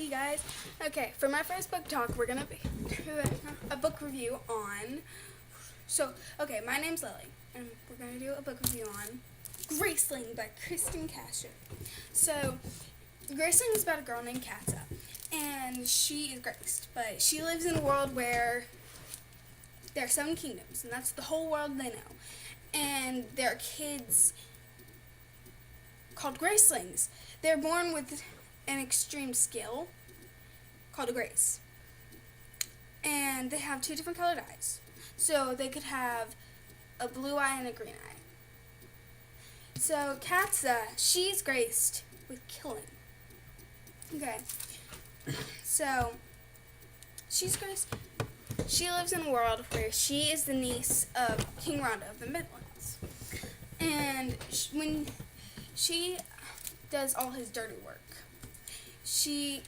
Hey guys. Okay, for my first book talk, we're gonna be doing a book review on. My name's Lily, and we're gonna do a book review on Graceling by Kristine Cashore. So, Graceling is about a girl named Katza, and she is graced, but she lives in a world where there are 7 kingdoms, and that's the whole world they know. And there are kids called Gracelings. They're born with an extreme skill called a grace. And they have 2 different colored eyes. So they could have a blue eye and a green eye. So Katza, she's graced with killing. Okay. So she's graced. She lives in a world where she is the niece of King Rhonda of the Midlands. And when she does all his dirty work, she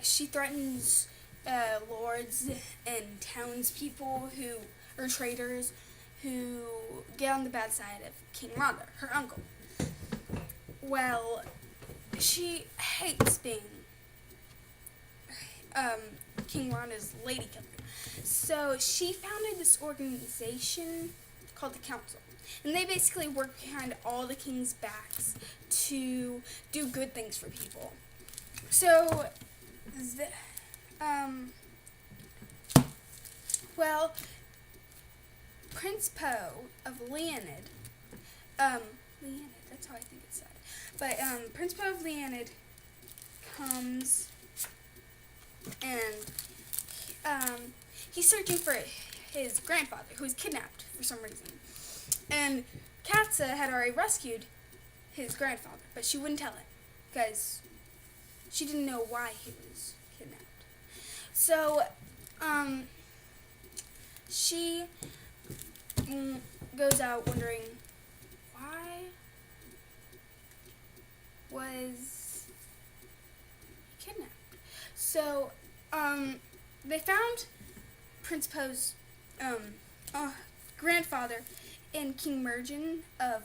she threatens lords and townspeople who are traitors who get on the bad side of King Rhonda, her uncle. Well, she hates being King Rhonda's lady killer. So she founded this organization called the Council. And they basically work behind all the king's backs to do good things for people. So, Prince Poe of Leonid, that's how I think it's said. But Prince Poe of Leonid comes and he's searching for his grandfather, who was kidnapped for some reason. And Katza had already rescued his grandfather, but she wouldn't tell it because she didn't know why he was kidnapped. So, she goes out wondering why was he kidnapped. So, they found Prince Poe's grandfather in King Mergen of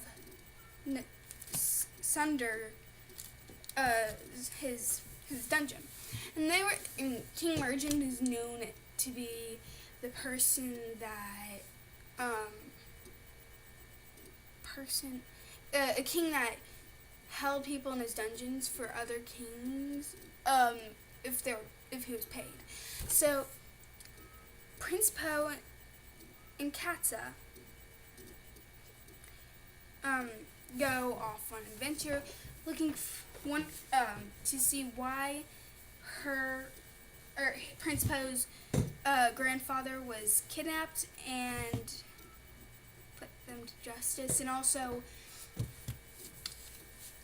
Sunder, his dungeon. And they were in King Mergen is known to be the person that a king that held people in his dungeons for other kings if he was paid. So Prince Poe and Katza go off on an adventure looking to see why Prince Poe's grandfather was kidnapped and put them to justice, and also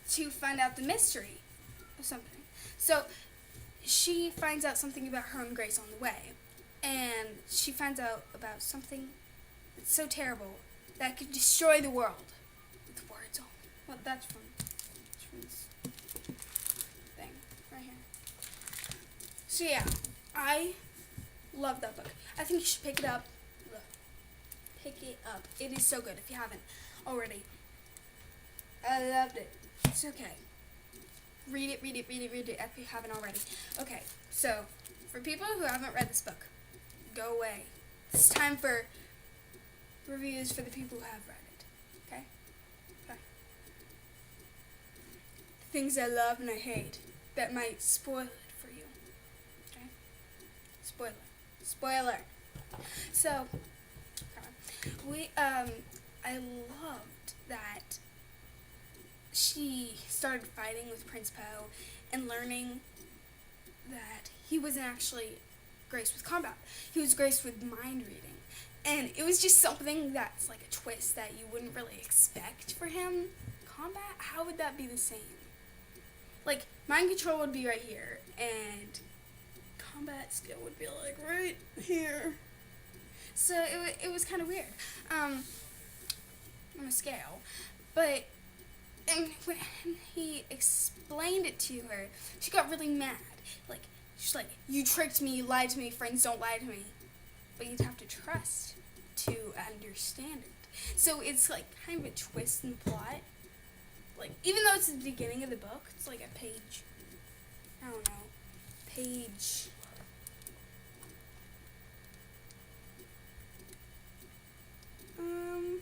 to find out the mystery of something. So she finds out something about her own grace on the way, and she finds out about something that's so terrible that could destroy the world. With words only. Well, that's from this thing right here. So yeah, I love that book. I think you should pick it up. Pick it up. It is so good if you haven't already. I loved it. It's okay. Read it if you haven't already. Okay, so for people who haven't read this book, go away. It's time for reviews for the people who have read it. Okay? Bye. Things I love and I hate that might spoil it for you. Okay? Spoiler. So, I loved that she started fighting with Prince Poe and learning that he wasn't actually graced with combat. He was graced with mind reading. And it was just something that's like a twist that you wouldn't really expect for him. Combat? How would that be the same? Like, mind control would be right here, and combat skill would be like right here. So it was kind of weird on a scale. But and when he explained it to her, she got really mad. She's like, you tricked me, you lied to me, friends don't lie to me. But you'd have to trust to understand it. So it's like kind of a twist in the plot. like, even though it's the beginning of the book, it's like a page, I don't know, page, um,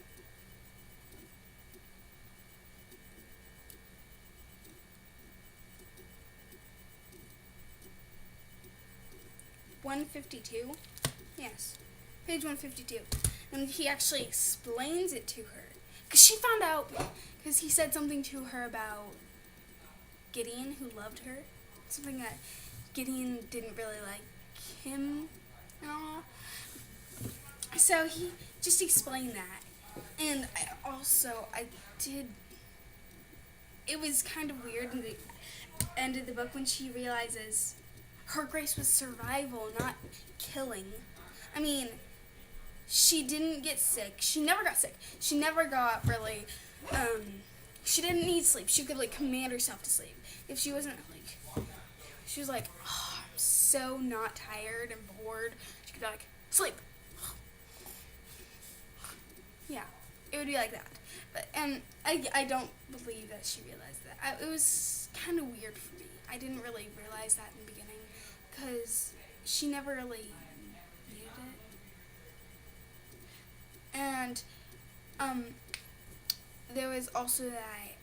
152. Yes, page 152. And he actually explains it to her. Because she found out, because he said something to her about Gideon, who loved her. Something that Gideon didn't really like him and all. So he just explained that. And I did, it was kind of weird in the end of the book when she realizes her grace was survival, not killing. I mean, she didn't get sick. She never got sick. She never got really, she didn't need sleep. She could, like, command herself to sleep. If she wasn't, like, she was like, oh, I'm so not tired and bored. She could be like, sleep. Yeah, it would be like that. But, and I don't believe that she realized that. It was kind of weird for me. I didn't really realize that in the beginning because she never really needed it. And there was also that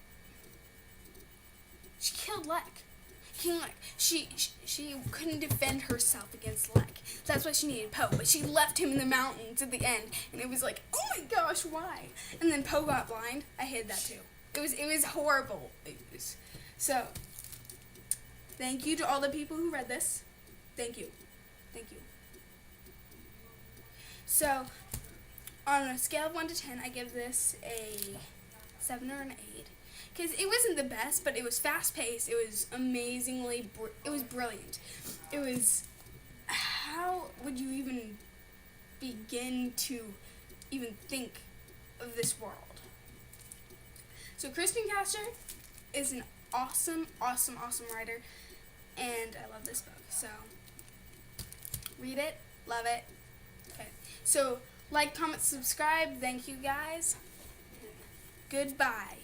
she killed Lek. King Lek. She couldn't defend herself against Lek. That's why she needed Poe. But she left him in the mountains at the end, and it was like, oh my gosh, why? And then Poe got blind. I hated that too. It was horrible. So, thank you to all the people who read this. Thank you. Thank you. So, on a scale of 1 to 10, I give this a 7 or an 8. Because it wasn't the best, but it was fast-paced. It was amazingly, it was brilliant. It was, how would you even begin to even think of this world? So Kristine Cashore is an awesome, awesome, awesome writer, and I love this book. So, read it, love it. Okay. So, like, comment, subscribe. Thank you, guys. Goodbye.